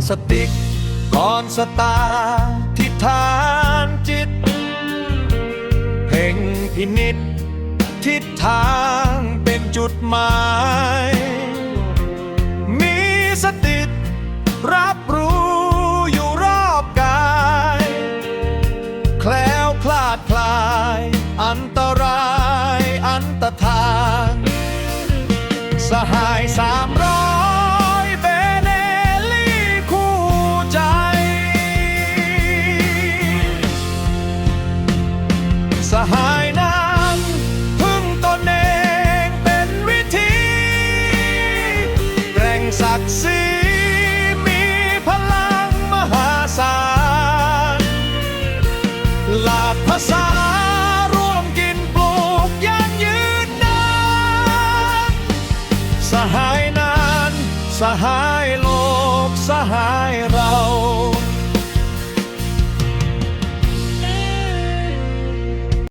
สติกก่อนสตาร์ทิฐานจิตเพ่งพินิจทิศทางเป็นจุดหมายมีสติรับรู้อยู่รอบกายแคล้วคลาดคลายอันตรายอันตรธานสหาย300เบเนลี่คู่ใจสหายนั้นพึ่งตนเองเป็นวิธีแกร่งศักดิ์ศรีมีพลังมหาศาลหลากภาษาร่วมกินปลูกยังยืนนานสหายนั้นสหายโลกสหายเรา